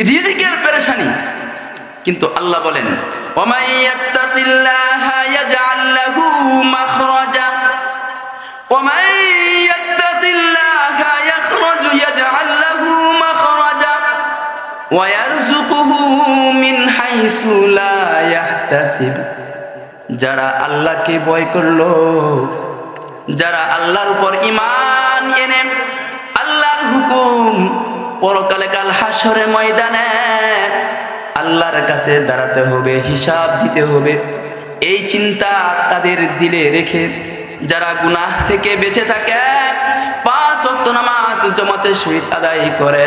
রিজিকের পেরেশানি। কিন্তু আল্লাহ বলেন ওয়ামান ইয়াত্তাকিল্লাহা ইয়াজআল লাহু মাখরাজা ওয়ামান ইয়াত্তাকিল্লাহা ইয়াজআল লাহু মাখরাজা ওয়া ইয়ারযুকুহু মিন হাইসু লা ইয়াহতাসিব। যারা আল্লাহকে ভয় করলো, যারা আল্লাহর উপর ঈমান এনে আল্লাহর হুকুম পরকালে কাল হাশরের ময়দানে আল্লাহর কাছে দাঁড়াতে হবে, হিসাব দিতে হবে, এই চিন্তা তাদের দিলে রেখে যারা গুনাহ থেকে বেঁচে থাকে, 5 ওয়াক্ত নামাজ জামাতের সহিত আদায় করে,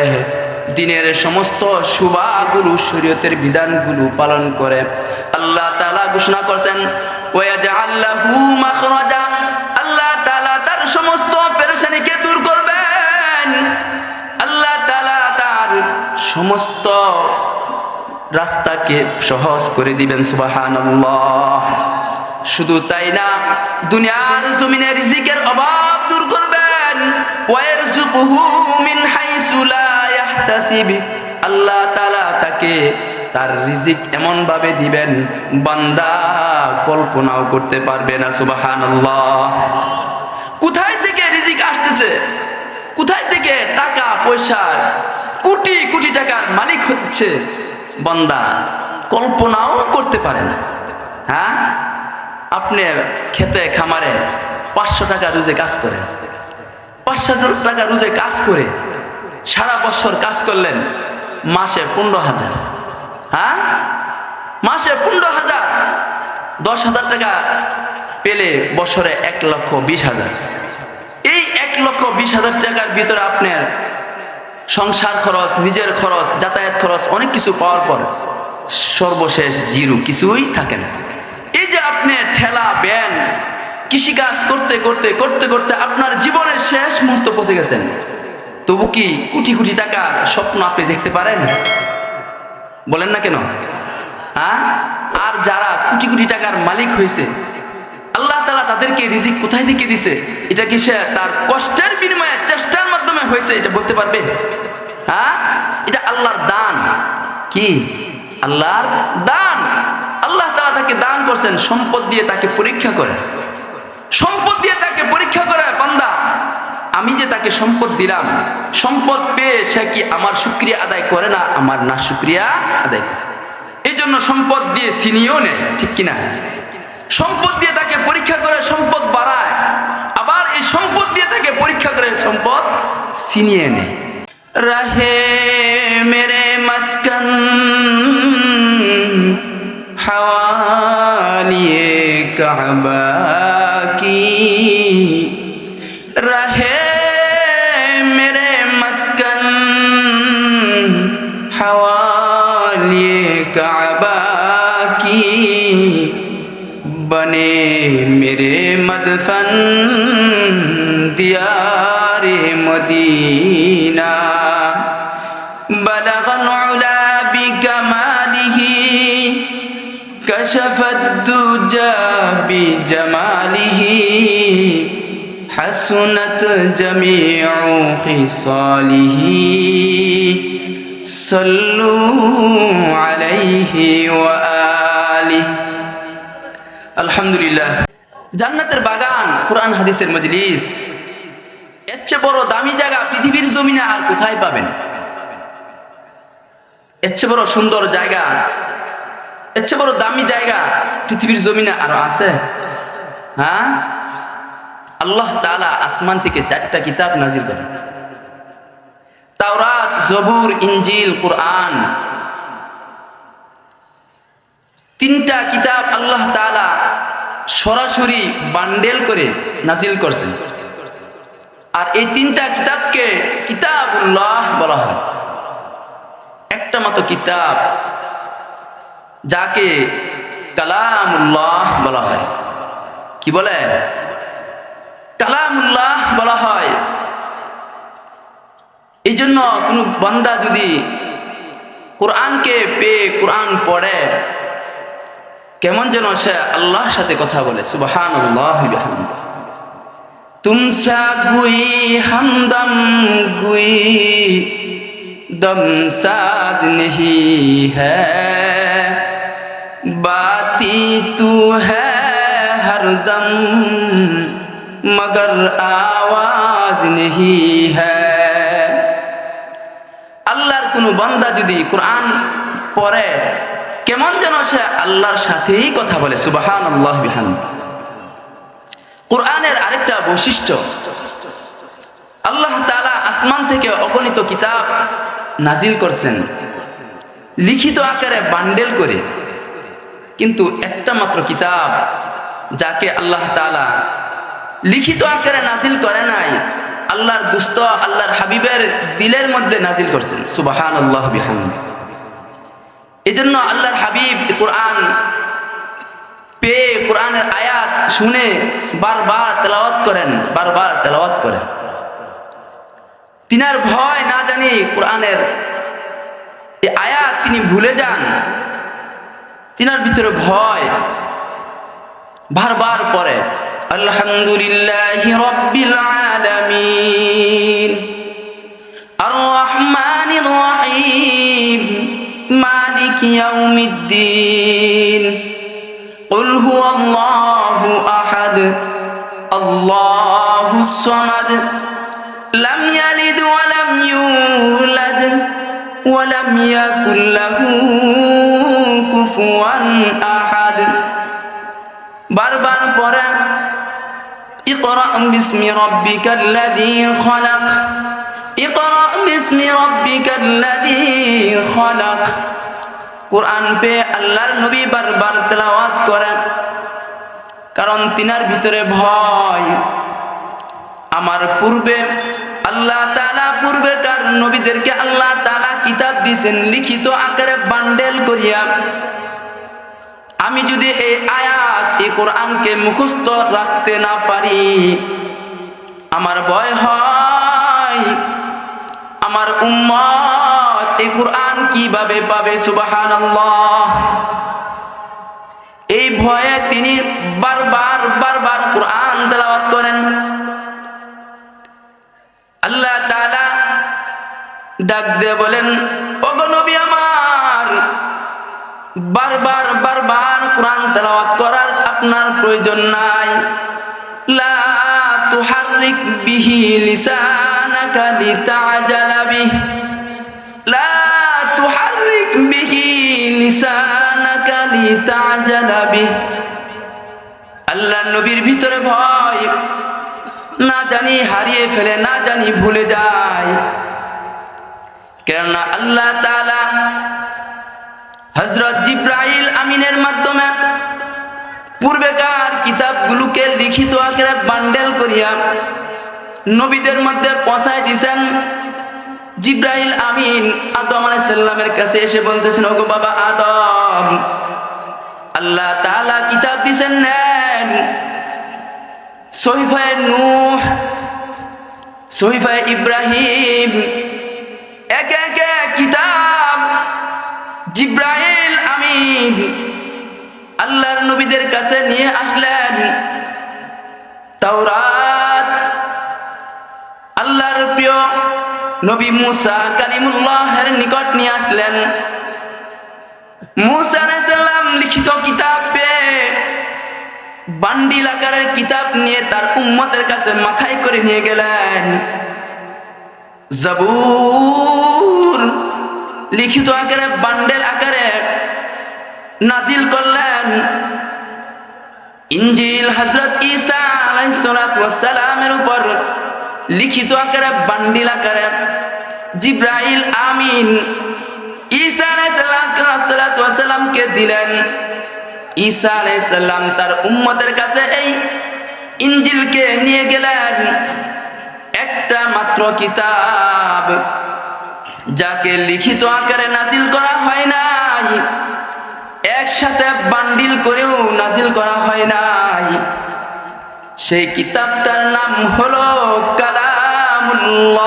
দিনের সমস্ত শুভাগুলো শরীয়তের বিধানগুলো পালন করে, আল্লাহ তাআলা ঘোষণা করেছেন ওয়াজআল লাহু মাখরাজা, আল্লাহ তাআলা তার সমস্ত পেরেশানিকে দূর করবেন, আল্লাহ তাআলা তার সমস্ত রাস্তাকে সহজ করে দিবেন। সুবহানাল্লাহ। শুধু তাই না, দুনিয়ার জমিনে রিজিকের অভাব দূর করবেন। ওয়ারযুকুহু মিন হাইসু লা ইয়াহতাসিব, আল্লাহ তাআলা তাকে তার রিজিক এমন ভাবে দিবেন বান্দা কল্পনাও করতে পারবে না। সুবহানাল্লাহ। কোথায় থেকে রিজিক আসতেছে, কোথায় থেকে টাকা পয়সা, কোটি কোটি টাকার মালিক হচ্ছে বান্দা কল্পনাও করতে পারে না। হ্যাঁ, আপনি খেতে খামারে 500 টাকা রোজে কাজ করে, 500 টাকা রোজে কাজ করে সারা বছর কাজ করলেন, মাসে 15,000। হ্যাঁ, মাসে 15,000, 10,000 টাকা পেলে বছরে 1,20,000। এই 1,20,000 টাকার ভিতরে আপনার সংসার খরচ, নিজের খরচ, যাতায়াত খরচ, অনেক কিছু পাওয়ার পর সর্বশেষ জিরো, কিছুই থাকে না। এই যে আপনি ঠেলা ব্যান কৃষিকাজ করতে করতে করতে করতে আপনার জীবনের শেষ মুহূর্ত পৌঁছে গেছেন, তবু কি কোটি কোটি টাকার স্বপ্ন আপনি দেখতে পারেন? বলেন না কেন? হ্যাঁ, আর যারা কোটি কোটি টাকার মালিক হয়েছে, আল্লাহ তাআলা তাদেরকে রিজিক কোথায় থেকে দিছে? এটা কি সে তার কষ্টের বিনিময়ে, চেষ্টার মাধ্যমে হয়েছে? এটা বলতে পারবে? হ্যাঁ, এটা আল্লাহর দান। কি? আল্লাহর দান। আল্লাহ তাআলা তাকে দান করছেন, সম্পদ দিয়ে তাকে পরীক্ষা করে, সম্পদ দিয়ে তাকে পরীক্ষা করে। বান্দা, আমি যে তাকে সম্পদ দিলাম, সম্পদ পেয়ে সে কি আমার শুকরিয়া আদায় করে না, আমার না শুকরিয়া আদায় করে। এই জন্য সম্পদ দিয়ে ছিনিয়েও নেয়, ঠিক কিনা? সম্পদ দিয়ে তাকে পরীক্ষা করে, সম্পদ বাড়ায়, আবার এই সম্পদ দিয়ে তাকে পরীক্ষা করে, সম্পদ ছিনিয়ে নেয়। রাহে মেরে মাসকান হাওয়ালিয়ে কাবা কি, রাহে মেরে মাসকান হাওয়ালিয়ে কাবা কি, बने मेरे मदफन दियारे मदीना, बलगन उला बिकमालिही कशफत दुजा बिजमालिही, हसनत जमीउ खिसालिही, सल्लू अलैहि व आलिहि। আলহামদুলিল্লাহ। জান্নাতের বাগান, কোরআন হাদিসের মজলিস, এর চেয়ে বড় দামি জায়গা পৃথিবীর জমিনে আর কোথায় পাবেন? এর চেয়ে বড় সুন্দর জায়গা, এর চেয়ে বড় দামি জায়গা পৃথিবীর জমিনে আরো আছে? হ্যাঁ, আল্লাহ তাআলা আসমান থেকে 4টা কিতাব নাজিল করেন, তাওরাত, জবুর, ইনজিল, কোরআন। 3টা কিতাব আল্লাহ তাআলা সরাসরি বান্ডেল করে নাজিল করছেন। আর এই 3টা কিতাবকে কিতাবুল্লাহ বলা হয়। একটা মাত্র কিতাব যাকে কালামুল্লাহ বলা হয়। কি বলে? কালামুল্লাহ বলা হয়। এই জন্য কোন বান্দা যদি কোরআনকে পেয়ে কোরআন পড়ে, কেমন যেন সে আল্লাহর সাথে কথা বলে। সুবহানাল্লাহ বিহামদিহি। তুমসা গুই হামদম গুই दम साज नहीं है, बाती तू है हरदम मगर आवाज नहीं है। আল্লাহর কোন বান্দা যদি কোরআন পড়ে কেমন যেন সে আল্লাহর সাথেই কথা বলে। সুবহানাল্লাহ বিহামদি। কোরআনের আরেকটা বৈশিষ্ট্য, আল্লাহ তাআলা আসমান থেকে অগণিত কিতাব নাজিল করছেন লিখিত আকারে বান্ডেল করে, কিন্তু একটা মাত্র কিতাব যাকে আল্লাহ তাআলা লিখিত আকারে নাজিল করে নাই, আল্লাহর দুস্ত আল্লাহর হাবিবের দিলের মধ্যে নাজিল করছেন। সুবহানাল্লাহ বিহামদি। এজন্য আল্লাহর হাবিব কোরআন পেয়ে কোরআনের আয়াত শুনে বারবার তেলাওয়াত করেন, বারবার তেলাওয়াত করেন। তিনার ভয় না জানি কোরআনের এই আয়াত তিনি ভুলে যান, তিনার ভিতরে ভয়, বারবার পড়ে আলহামদুলিল্লাহি রাব্বিল আলামিন আর রহমানির রহিম মালিকি ইয়াউমিদ্দিন কুল হুয়াল্লাহু আহাদ আল্লাহুস সামাদ লাম ইয়ালিদ ওয়া লাম ইউলাদ ওয়া লাম ইয়াকুল লাহু কুফুয়ান আহাদ। বারবার পড়ে ইকরা বিসমি রাব্বিকাল্লাযী খলাক ইকরা বিসমি রাব্বিকাল্লাযী খলাক। কোরআন পে আল্লাহর নবী বারবার তেলাওয়াত করেন, কারণ তিনার ভিতরে ভয়। আমার পূর্বে আল্লাহ তাআলা পূর্বেকার নবীদেরকে আল্লাহ তাআলা কিতাব দিয়েছেন লিখিত আকারে বান্ডেল করিয়া, আমি যদি এই আয়াত এই কোরআনকে মুখস্থ রাখতে না পারি, আমার ভয় হয় আমার উম্মত এই কোরআন কিভাবে পাবে। সুবহানাল্লাহ। এই ভয়ে তিনি বারবার বারবার কোরআন তেলাওয়াত করেন। আল্লাহ তাআলা ডাক দিয়ে বলেন, ওগো নবী আমার, বারবার বারবার কোরআন তেলাওয়াত করার আপনার প্রয়োজন নাই। লা তুহাররিক বিহি লিসানাকা লিতাআজালা বিহি লা তুহাররিক বিহি লিসানাকা লিতাআজালা বিহি। আল্লাহ নবীর ভিতরে ভয়, না জানি হারিয়ে ফেলে, না জানি ভুলে যায়। কেননা আল্লাহ তাআলা হযরত জিবরাইল আমিনের মাধ্যমে পূর্বেকার কিতাবগুলোকে লিখিত আকারে বান্ডেল করিয়া নবীদের মধ্যে পৌঁছায় দিয়েছেন। জিবরাইল আমিন আদম আলাইহিস সালামের কাছে এসে বলতেছেন, ওগো বাবা আদম, আল্লাহ তাআলা কিতাব দিয়েছেন, নেন। সহিফায়ে নূহ, সহিফায়ে ইব্রাহিম, একে একে কিতাব জিবরাইল আমিন আল্লাহর নবীদের কাছে নিয়ে আসলেন। তাওরাত আল্লাহর প্রিয় নবী মুসা কালিমুল্লাহের নিকট নিয়ে আসলেন। মুসা আলাইহিস সালাম লিখিত কিতাব পেয়ে বান্ডিল আকারের কিতাব নিয়ে তার উম্মতের কাছে মাথায় করে নিয়ে গেলেন। জাবুর লিখিত আকারে বান্ডেল আকারে নাজিল করলেন। ইনজিল হযরত ঈসা আলাইহিস সালাতু ওয়াস সালামের উপর লিখিত আকারে বান্ডিল আকারে জিবরাইল আমিন ঈসা আলাইহিস সালাতু ওয়াস সালামকে দিলেন। ঈসা আলাইহিস সালাম তার উম্মতের কাছে এই ইনজিলকে নিয়ে গেলেন, একটা মাত্র কিতাব যাকে লিখিত আকারে নাজিল করা হয় নাই, একসাথে বান্ডিল করেও নাজিল করা হয় নাই। সেই কিতাবটার নাম হলো কালামুল্লাহ।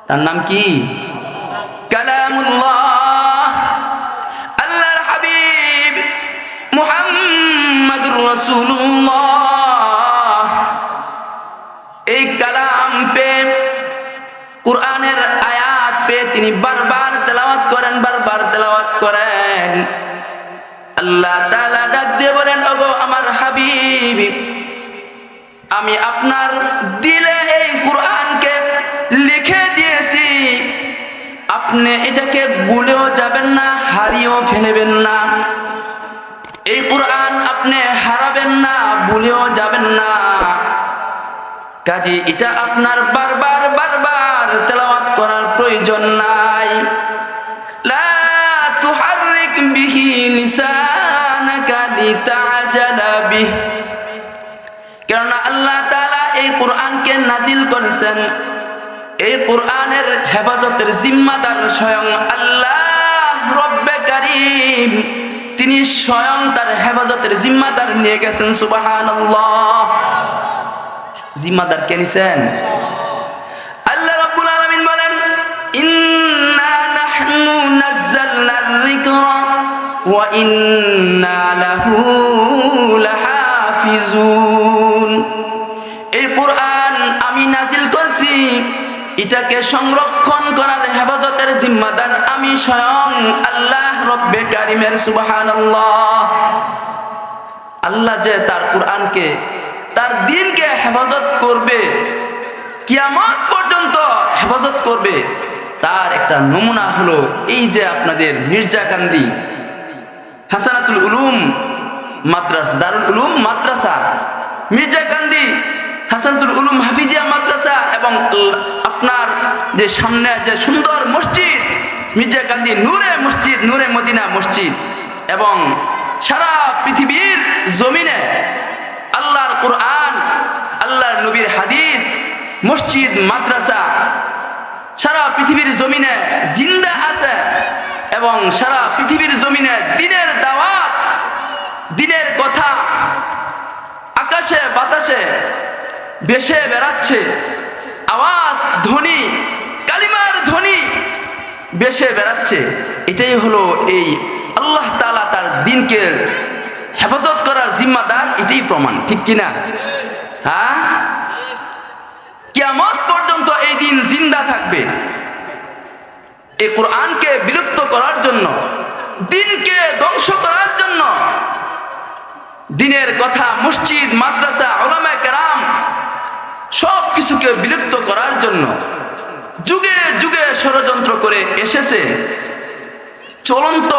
তার নাম কি? কালামুল্লাহ। আল্লাহর হাবিব মুহাম্মাদুর রাসূলুল্লাহ এই কালাম পে কোরআনের তিনি বারবার তেলাওয়াত করেন। আল্লাহ তাআলা ডাক দিয়ে বলেন, ওগো আমার হাবিব, আমি আপনার দিলে এই কোরআনকে লিখে দিয়েছি, আপনি এটাকে ভুলেও যাবেন না, হারিয়েও ফেলবেন না। এই কোরআন আপনি হারাবেন না, ভুলেও যাবেন না। কাজে এটা আপনার বারবার তেলাওয়াত করার প্রয়োজন নাই। লা তুহাররিক বিহি লিসানাকা লিতাজালা বিহি, কারণ আল্লাহ তাআলা এই কোরআনকে নাজিল করেছেন, এই কোরআনের হেফাজতের জিম্মাদার স্বয়ং আল্লাহ রব্বে কারীম। তিনি স্বয়ং তার হেফাজতের জিম্মাদার নিয়ে গেছেন। সুবহানাল্লাহ। জিম্মাদার কে নিছেন? আল্লাহ রাব্বুল আলামিন বলেন, ইন্না নাহনু নাযালনা যিকরা ওয়া ইন্না লাহু লাহাফিজুন। এই কোরআন আমি নাজিল করছি, এটাকে সংরক্ষণ করার হেফাজতের জিম্মাদার আমি স্বয়ং আল্লাহ রব্বে কারীমের। সুবহানাল্লাহ। আল্লাহ যে তার কোরআনকে, তার দ্বীনকে হেফাজত করবে, কিয়ামত পর্যন্ত হেফাজত করবে, তার একটা নমুনা হলো এই যে আপনাদের মির্জাকান্দি হাসানাতুল উলুম মাদ্রাসা, দারুল উলুম মাদ্রাসা, মির্জাকান্দি হাসানাতুল উলুম হাফিজিয়া মাদ্রাসা, এবং আপনার যে সামনে যে সুন্দর মসজিদ মির্জাকান্দি নূরে মসজিদ, নূরে মদিনা মসজিদ, এবং সারা পৃথিবীর জমিনে আল্লাহর কোরআন, আল্লাহর নবীর হাদিস, মসজিদ, মাদ্রাসা সারা পৃথিবীর জমিনে জিন্দা আছে, এবং সারা পৃথিবীর জমিনে দ্বীনের দাওয়াত, দ্বীনের কথা আকাশে বাতাসে ভেসে বেড়াচ্ছে। আওয়াজ, ধ্বনি, কালিমার ধ্বনি ভেসে বেড়াচ্ছে। এটাই হলো এই আল্লাহ তাআলা তার দ্বীনকে হেফাজত করার জিম্মাদার, এটাই প্রমাণ। ঠিক কিনা? হ্যাঁ, কিয়ামত পর্যন্ত এই দিন জিন্দা থাকবে। এই কোরআনকে বিলুপ্ত করার জন্য, দ্বীনকে ধ্বংস করার জন্য, দ্বীনের কথা, মসজিদ, মাদ্রাসা, উলামায়ে কেরাম সব কিছুকে বিলুপ্ত করার জন্য যুগে যুগে ষড়যন্ত্র করে এসেছে, চলন্ত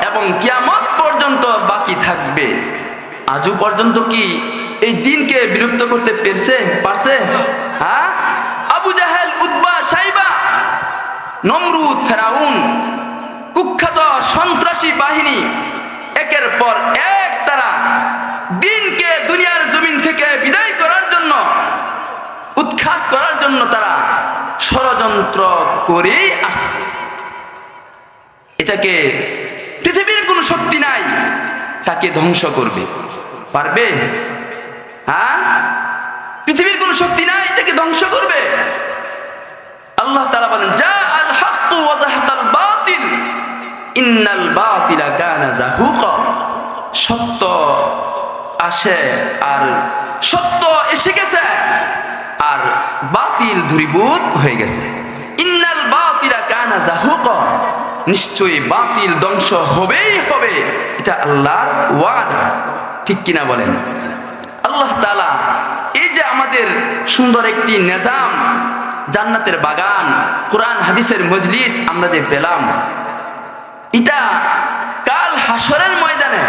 এবং কিয়ামত পর্যন্ত বাকি থাকবে। আজও পর্যন্ত কি এই দ্বীনকে বিলুপ্ত করতে পারছে? হ্যাঁ, আবু জাহেল, উতবা, সাইবা, নমরুদ, ফেরাউন, কুখ্যাত সন্ত্রাসী বাহিনী একের পর এক তারা দ্বীনকে দুনিয়ার জমিন থেকে বিদায় করার জন্য, উৎখাত করার জন্য তারা ষড়যন্ত্র করে আসছে। এটাকে পৃথিবীর কোনো শক্তি নাই তাকে ধ্বংস করবে, পারবে? হ্যাঁ, পৃথিবীর কোনো শক্তি নাই এটাকে ধ্বংস করবে। আল্লাহ তাআলা বলেন, জা আল হাক্কু ওয়া যাহাকাল বাতিল ইন্নাল বাতিলা কানা যাহুকা। সত্য আসে, আর সত্য এসে গেছে, আর বাতিল দূরীভূত হয়ে গেছে। ইন্নাল বাতিলা কানা যাহুকা, নিশ্চয়ই বাতিল ধ্বংস হবেই হবে, এটা আল্লাহর ওয়াদা। ঠিক কিনা বলেন? আল্লাহ তাআলা এই যে আমাদের সুন্দর একটি নিজাম, জান্নাতের বাগান, কোরআন হাদিসের মজলিস আমরা যে পেলাম, এটা কাল হাসরের ময়দানে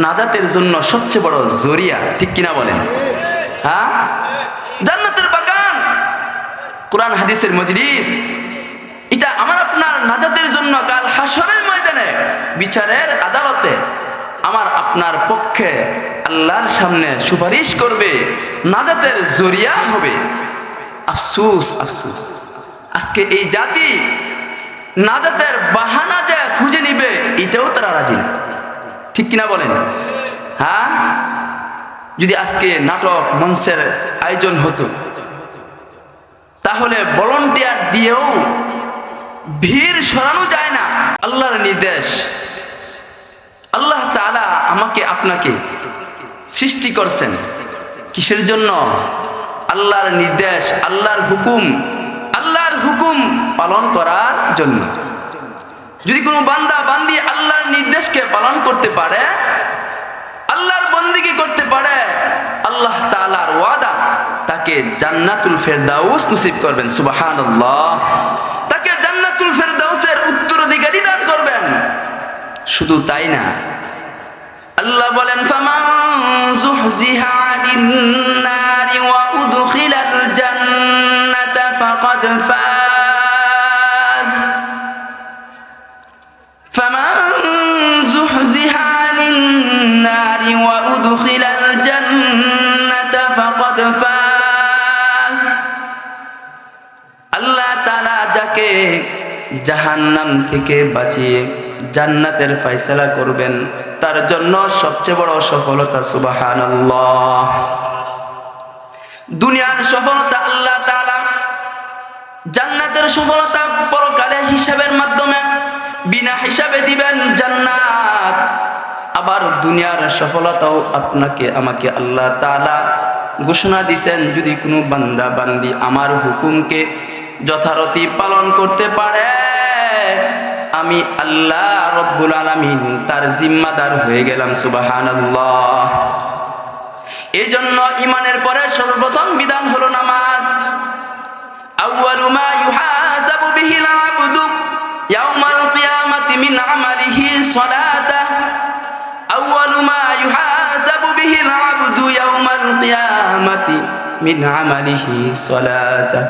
নাজাতের জন্য সবচেয়ে বড় জরিয়া। ঠিক কিনা বলেন? হ্যাঁ, জান্নাতের বাগান, কোরআন হাদিসের মজলিস, এটা আমার আপনার নাজাতের জন্য কাল হাসরের ময়দানে, বিচারের আদালতে আমার আপনার পক্ষে আল্লাহর সামনে সুপারিশ করবে, নাজাতের জরিয়া হবে। আফসোস, আফসোস, আজকে এই জাতি নাজাতের বাহানা যে খুঁজে নিবে এটাও তারা রাজি না। ঠিক কিনা বলেন? হ্যাঁ, যদি আজকে নাটক মঞ্চের আয়োজন হতো, তাহলে ভলান্টিয়ার দিয়েও ভিড় সরানো যায় না। আল্লাহর নির্দেশ, আল্লাহ তাআলা আমাকে আপনাকে সৃষ্টি করছেন কিসের জন্য? আল্লাহর নির্দেশ, আল্লাহর হুকুম, আল্লাহর হুকুম পালন করার জন্য। যদি কোনো বান্দা বান্দি আল্লাহর নির্দেশকে পালন করতে পারে, আল্লাহর বন্দেগী করতে পারে, আল্লাহ তাআলার ওয়াদা তাকে জান্নাতুল ফেরদাউস নসিব করবেন। সুবহানাল্লাহ। তাকে জান্নাতুল ফেরদাউসের উত্তরাধিকারী দান করবেন। শুধু তাই না, আল্লাহ বলেন ফামান যুহজিহা আনিন নারি ওয়া উদখিলাল জান্নাতা ফাকাদ ফাজ। ফামান যুহজিহা আনিন নারি ওয়া উদখিলাল জান্নাতা ফাকাদ ফাজ। আল্লাহ তাআলা যাকে জাহান্নাম থেকে বাঁচিয়ে জান্নাতের ফয়সালা করবেন, তার জন্য সবচেয়ে বড় সফলতা। সুবহানাল্লাহ। দুনিয়ার সফলতা আল্লাহ তাআলা, জান্নাতের সফলতা পরকালে হিসাবের মাধ্যমে বিনা হিসাবে দিবেন জান্নাত। আবার দুনিয়ার সফলতাও আপনাকে আমাকে আল্লাহ তাআলা ঘোষণা দিয়েছেন, যদি কোনো বান্দা বান্দি আমার হুকুমকে যথারীতি পালন করতে পারে, আমি আল্লাহ রব্বুল আলামিন তার জিম্মাদার হয়ে গেলাম। সুবহানাল্লাহ। এই জন্য ইমানের পরে সর্বপ্রথম বিধান হলো নামাজ। আউয়ালু মা ইউহাসাবু বিহিল আবদু ইয়াউমাল কিয়ামাতি মিন আমালিহি সালাতাহ। আউয়ালু মা ইউহাসাবু বিহিল আবদু ইয়াউমাল কিয়ামাতি মিন আমালিহি সালাতাহ।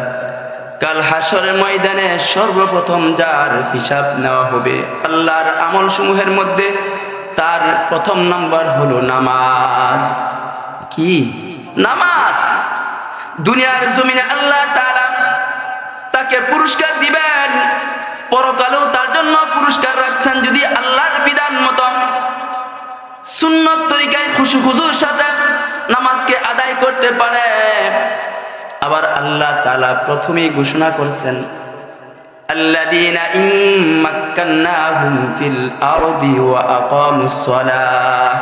কাল হাসরের ময়দানে সর্বপ্রথম যার হিসাব নেওয়া হবে আল্লাহর আমল সমূহের মধ্যে, তার প্রথম নাম্বার হলো নামাজ। কি? নামাজ। দুনিয়ার জমিনে আল্লাহ তাআলা তাকে পুরস্কার দিবেন, পরকালেও তার জন্য পুরস্কার রাখছেন যদি আল্লাহর বিধান মতো সুন্নত তরিকায় খুশু খুজুর সাথে নামাজকে আদায় করতে পারে। আবার আল্লাহ তাআলা প্রথমেই ঘোষণা করেছেন, আল্লাযীনা ইম্মাক্কান্নাহুম ফিল আরদি ওয়া আকামুস সালাহ।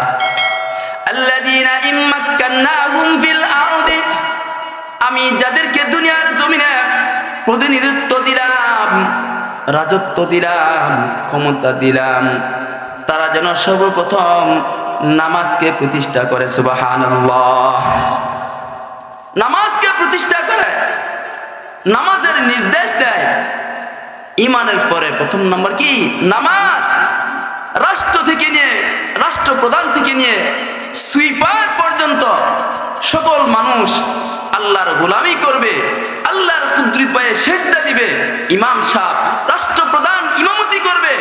আল্লাযীনা ইম্মাক্কান্নাহুম ফিল আরদি, আমি যাদেরকে দুনিয়ার জমিনে প্রতিনিধিত্ব দিলাম, রাজত্ব দিলাম, ক্ষমতা দিলাম, তারা যেন সর্বপ্রথম নামাজকে প্রতিষ্ঠা করে। সুবহানাল্লাহ। নামাজকে প্রতিষ্ঠা করে, নামাজের নির্দেশ দেয়। ইমানের পরে প্রথম নম্বর কি? নামাজ। রাষ্ট্র থেকে নিয়ে, রাষ্ট্রপ্রধান থেকে নিয়ে সুইপার পর্যন্ত সকল মানুষ আল্লাহর গোলামি করবে, আল্লাহর কুদরত পায়ে সেজদা দিবে। ইমাম সাহেব, রাষ্ট্রপ্রধান ইমামতি করবে,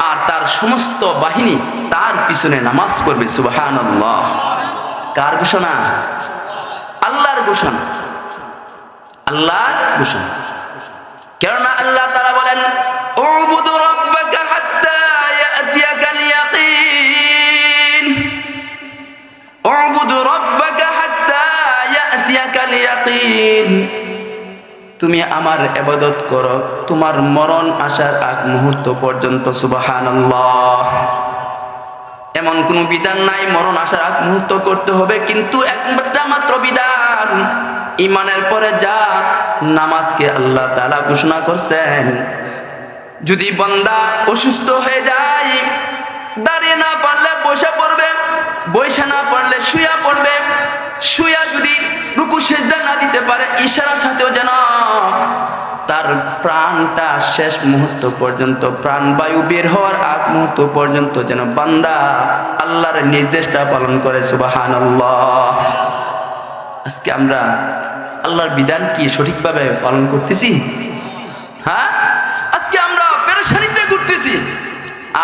আর তার সমস্ত বাহিনী তার পিছনে নামাজ পড়বে। সুবহানাল্লাহ। কার ঘোষণা? আল্লাহর ঘোষণা। আল্লাহর ঘোষণা। কেননা আল্লাহ তাআলা বলেন, উবুদু রাব্বাকা হাত্তা ইয়াতিয়াকাল ইয়াকিন। উবুদু রাব্বাকা হাত্তা ইয়াতিয়াকাল ইয়াকিন। তুমি আমার ইবাদত করো তোমার মরণ আসার আগ মুহূর্ত পর্যন্ত। সুবহানাল্লাহ। এমন কোন বিধান নাই মরণ আসার আগ মুহূর্ত করতে হবে, কিন্তু একটা মাত্র বিধান, ইমানের পরে যা নামাজকে আল্লাহ তাআলা ঘোষণা করছেন। যদি বান্দা অসুস্থ হয়ে যায়, দাঁড়িয়ে না পারলে বসে পড়বে, বসে না পারলে শুয়ে পড়বে, শুয়া যদি রুকু সিজদা না দিতে পারে, ইশারার সাথেও যেন তার প্রাণটা শেষ মুহূর্ত পর্যন্ত, প্রাণবায়ু বের হওয়ার আগ মুহূর্ত পর্যন্ত যেন বান্দা আল্লাহর নির্দেশটা পালন করে। সুবহানাল্লাহ। আজকে আমরা আল্লাহর বিধান কি সঠিকভাবে পালন করতেছি? হ্যাঁ, আজকে আমরা পেরেশানিতে ঘুরতেছি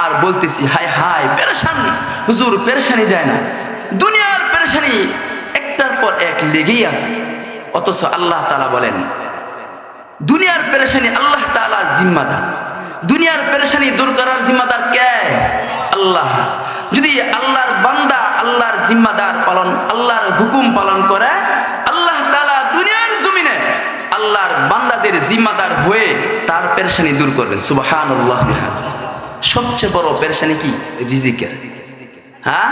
আর বলতেছি হায় হায় পেরেশান। হুজুর, পেরেশানি যায় না। দুনিয়ার পেরেশানি একটার পর এক লেগেই আছে, অথচ আল্লাহ তাআলা বলেন দুনিয়ার পেরেশানি আল্লাহ তাআলা জিম্মাদার। দুনিয়ার পেরেশানি দূর করার জিম্মাদার কে? আল্লাহ। যদি আল্লাহর বান্দা আল্লাহর জিম্মাদার পালন, আল্লাহর হুকুম পালন করে, আল্লাহ তাআলা দুনিয়ার জমিনে আল্লাহর বান্দাদের জিম্মাদার হয়ে তার পেরেশানি দূর করবেন। সুবহানাল্লাহ। সবচেয়ে বড় পেরেশানি কি? রিজিকের। হ্যাঁ,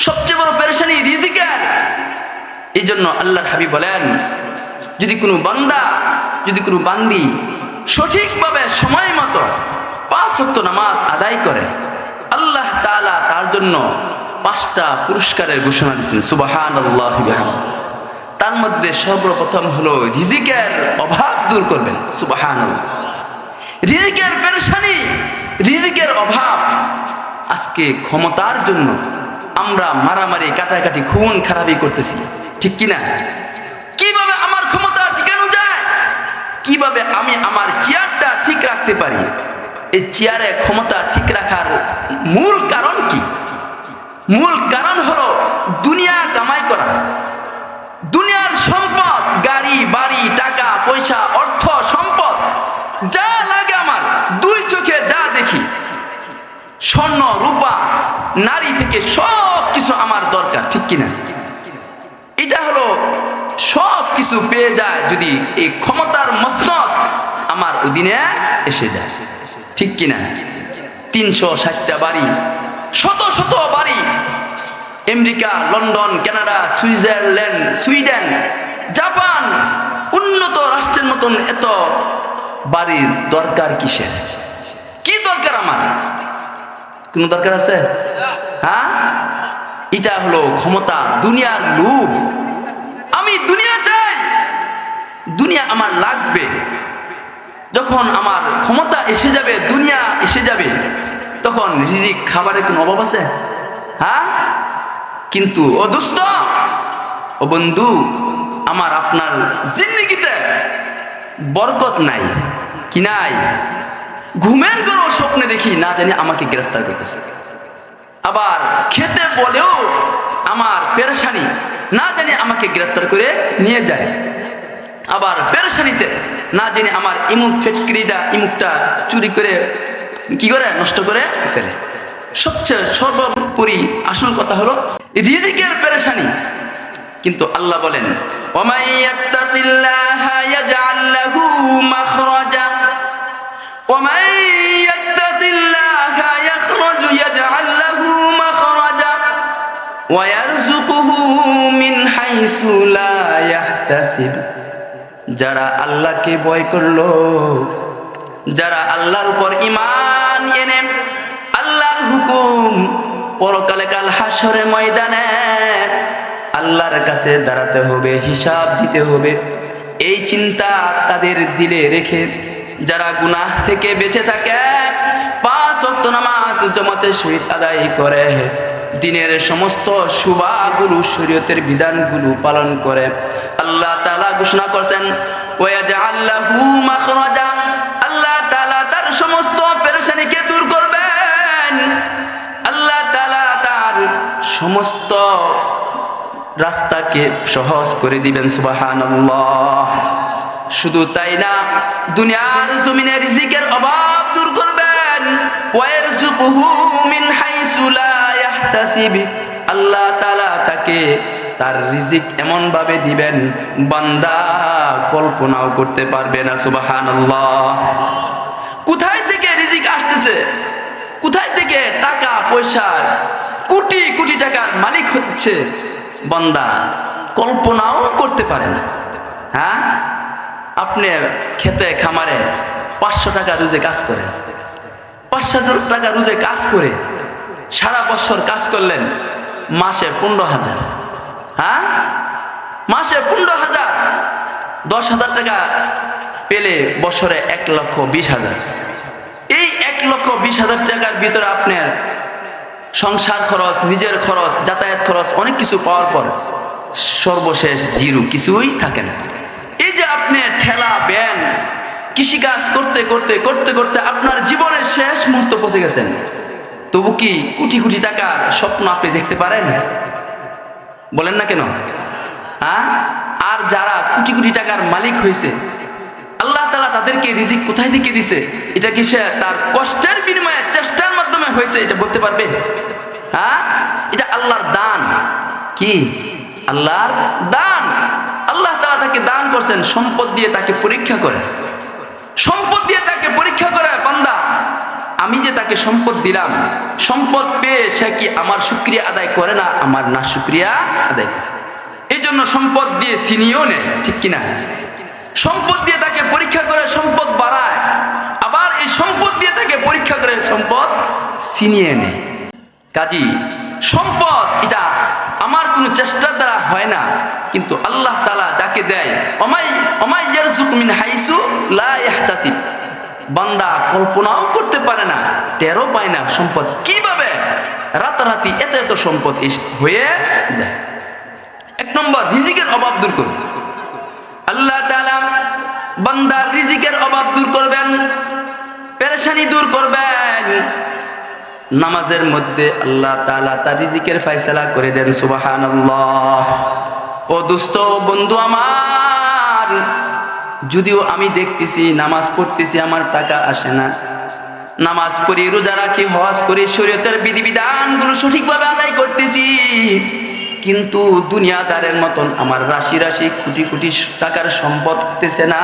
সবচেয়ে বড় পেরেশানি রিজিকের। এই জন্য আল্লাহর হাবিব বলেন, যদি কোনো বান্দা যদি কোনো বান্দি সঠিকভাবে সময় মতো 5 ওয়াক্ত নামাজ আদায় করে, আল্লাহ তাআলা তার জন্য 5টা পুরস্কারের ঘোষণা দিয়েছেন। সুবহানাল্লাহি ওয়া বিহামদিহি। তার মধ্যে সর্বপ্রথম হলো রিজিকের অভাব দূর করবেন। সুবহানাল্লাহ। রিজিকের পেরেশানি, রিজিকের অভাব। আজকে ক্ষমতার জন্য আমরা মারামারি, কাটাকাটি, খুন খারাপি করতেছি, ঠিক কিনা? কিভাবে আমার ক্ষমতা টিকানো যায়, কিভাবে আমি আমার চেয়ারটা ঠিক রাখতে পারি, এই চেয়ারে ক্ষমতা ঠিক রাখার মূল কারণ কি? মূল কারণ হলো দুনিয়া কামাই করা। দুনিয়ার সম্পদ, গাড়ি বাড়ি, টাকা পয়সা, অর্থ সম্পদ যা লাগে আমার, 2 চোখে যা দেখি, স্বর্ণ রূপা নারী থেকে সব কিছু আমার দরকার, ঠিক কিনা? এটা হলো সব কিছু পেয়ে যায় যদি এই ক্ষমতার মসনদ আমার অধীনে এসে যায়, ঠিক কিনা? 360টা বাড়ি, শত শত বাড়ি, America, London, Canada, Switzerland, Sweden, Japan, উন্নত রাষ্ট্রের মতন এত বাড়ির দরকার কিসের? কি দরকার আমার? কোন দরকার আছে? হ্যাঁ, এটা হলো ক্ষমতা, দুনিয়ার লোভ। আমি দুনিয়া চাই, দুনিয়া আমার লাগবে। যখন আমার ক্ষমতা এসে যাবে, দুনিয়া এসে যাবে, তখন রিজিক, খাবারের কোনো অভাব আছে? হ্যাঁ, কিন্তু ও দোস্ত, ও বন্ধু, আমার আপনার জিন্দেগিতে বরকত নাই, কি নাই? ঘুমের ঘরেও স্বপ্নে দেখি না জানি আমাকে গ্রেফতার করতেছে। আবার খেতে বলেও আমার পেরেশানি, না জানি আমাকে গ্রেফতার করে নিয়ে যায়। আবার পেরেশানিতে না জানি আমার ইমুক ফ্যাক্টরিটা, ইমুকটা চুরি করে কি করে নষ্ট করে ফেলে। সবচেয়ে সর্বোপরি আসল কথা হলো রিজিকের পেরেশানি। কিন্তু আল্লাহ বলেন, ওয়ামাই ইয়াত্তাকিল্লাহা ইয়াজআল লাহু মাখরাজা ওয়ামাই ইয়াত্তাকিল্লাহা ইয়াজআল লাহু মাখরাজা ওয়া ইয়ারযুকুহু মিন হাইসু লা ইয়াহতাসিব। যারা আল্লাহকে ভয় করলো, যারা আল্লাহর উপর ঈমান এনে আল্লাহর হুকুম, পরকালে কাল হাসরের ময়দানে আল্লাহর কাছে দাঁড়াতে হবে, হিসাব দিতে হবে, এই চিন্তা তাদের দিলে রেখে যারা গুনাহ থেকে বেঁচে থাকে, 5 ওয়াক্ত নামাজ জামাতের সহিত আদায় করে, দিনের সমস্ত শুভাগুলো, শরীয়তের বিধানগুলো পালন করে, আল্লাহ তাআলা ঘোষণা করেছেন ওয়াজআল লাহু মাখরাজা। আল্লাহ তাআলা তার সমস্ত পেরেশানিকে দূর করবেন। আল্লাহ তাআলা তার সমস্ত রাস্তাকে সহজ করে দিবেন। সুবহানাল্লাহ। শুধু তাই না, দুনিয়ার জমিনে রিজিকের অভাব দূর করবেন। ওয়ারযুকুহু মিন হাইসু লা ইয়াহতাসিব। আল্লাহ তাআলা তাকে তার রিজিক এমন ভাবে দিবেন বান্দা কল্পনাও করতে পারবে না। সুবহানাল্লাহ। কোথায় থেকে রিজিক আসতেছে, কোথায় থেকে টাকা পয়সা, কোটি কোটি টাকার মালিক হচ্ছে, বান্দা কল্পনাও করতে পারে না। হ্যাঁ, আপনি খেতে খামারে 500 টাকা রোজে কাজ করেন, 500 টাকা রোজে কাজ করে সারা বছর কাজ করলেন, মাসে 15,000। হ্যাঁ, মাসে 15,000, 10,000 টাকা পেলে বছরে 1,20,000। এই 1,20,000 টাকার ভিতরে আপনার সংসার খরচ, নিজের খরচ, যাতায়াত খরচ, অনেক কিছু পাওয়ার পর সর্বশেষ জিরো, কিছুই থাকে না। এই যে আপনি ঠেলা ব্যান কৃষিকাজ করতে করতে করতে করতে আপনার জীবনের শেষ মুহূর্ত পৌঁছে গেছেন, তবু কি কোটি কোটি টাকার স্বপ্ন আপনি দেখতে পারেন? বলেন না কেন? হ্যাঁ, আর যারা কোটি কোটি টাকার মালিক হয়েছে, আল্লাহ তাআলা তাদেরকে রিজিক কোথায় থেকে দিছে? এটা কি সে তার কষ্টের বিনিময়ে, চেষ্টার মাধ্যমে হয়েছে, এটা বলতে পারবে? হ্যাঁ, এটা আল্লাহর দান। কি? আল্লাহর দান। আল্লাহ তাআলা তাকে দান করছেন, সম্পদ দিয়ে তাকে পরীক্ষা করে, সম্পদ দিয়ে তাকে পরীক্ষা করে, বান্দা আমি যে তাকে সম্পদ দিলাম, সম্পদ পেয়ে সে কি আমার শুকরিয়া আদায় করে না, আমার না শুকরিয়া আদায় করে। এই জন্য সম্পদ দিয়ে ছিনিয়েও নেয়, ঠিক কিনা? সম্পদ দিয়ে তাকে পরীক্ষা করে সম্পদ বাড়ায়, আবার এই সম্পদ দিয়ে তাকে পরীক্ষা করে সম্পদ ছিনিয়ে নেয়। কাজী সম্পদ এটা আমার কোনো চেষ্টার দ্বারা হয় না, কিন্তু আল্লাহ তাআলা যাকে দেয়, অমাই ইয়ারযুকু মিন হাইসু লা ইয়াহতাসিব, বান্দা কল্পনাও করতে পারে না, টেরও পায় না সম্পদ কিভাবে রাতারাতি এত এত সম্পদ হয়ে যায়। এক নম্বর, রিজিকের অভাব দূর করুন। আল্লাহ তাআলা বান্দার রিজিকের অভাব দূর করবেন, পেরেশানি দূর করবেন। নামাজের মধ্যে আল্লাহ তাআলা তার রিজিকের ফয়সালা করে দেন। সুবহানাল্লাহ। ও দোস্ত, বন্ধু আমার, যদিও আমি দেখতেছি নামাজ পড়তেছি, আমার টাকা আসে না, নামাজ পড়ি, রোজা রাখি, হজ করি, শরীয়তের বিধিবিধানগুলো সঠিকভাবে আদায় করতেছি, কিন্তু দুনিয়াদারের মতন আমার রাশি রাশি কোটি কোটি টাকার সম্পদ হতেছে না।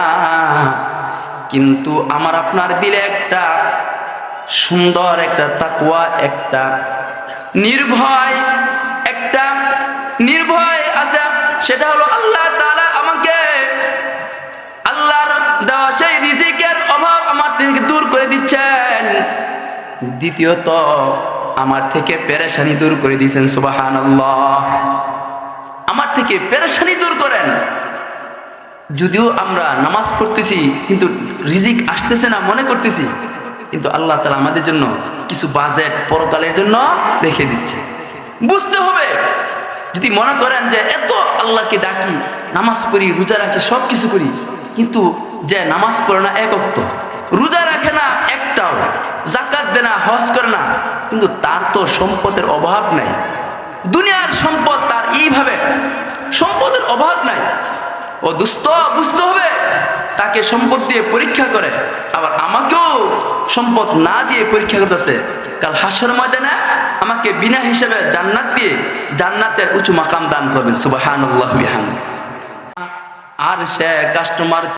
কিন্তু আমার আপনার দিলে একটা সুন্দর একটা তাকওয়া, একটা নির্ভয় আছে, সেটা হলো আল্লাহ তাআলা আমাকে আল্লাহর দেওয়া সেই রিজিকের অভাব আমার থেকে দূর করে দিচ্ছেন। দ্বিতীয়ত, আমার থেকে পেরেশানি দূর করে দিয়েছেন। সুবহানাল্লাহ। আমার থেকে পেরেশানি দূর করেন। যদিও আমরা নামাজ পড়তেছি কিন্তু রিজিক আসতেছে না মনে করতেছি, কিন্তু আল্লাহ তাআলা আমাদের জন্য কিছু বাজেট পরকালের জন্য রেখে দিচ্ছে। বুঝতে হবে, যদি মনে করেন যে এত আল্লাহকে ডাকি, নামাজ পড়ি, রোজা রাখি, সব কিছু করি, কিন্তু যে নামাজ পড়ে না এক ওয়াক্ত, রোজা রাখে না একটাও, যাকাত দেয় না, হজ করে না, কিন্তু তার তো সম্পদের অভাব নাই, দুনিয়ার সম্পদ তার এইভাবে সম্পদের অভাব নাই। ও দোস্ত, বুঝতে হবে, তাকে সম্পদ দিয়ে পরীক্ষা করে, আবার আমাকেও সম্পদ না দিয়ে পরীক্ষা করতেছে। কাল হাসর ময়দানে আমাকে বিনা হিসেবে জান্নাত দিয়ে জান্নাতের উঁচু মাকাম দান করবেন। সুবহানাল্লাহ বিহামদিহি। আর সে কাস্টমার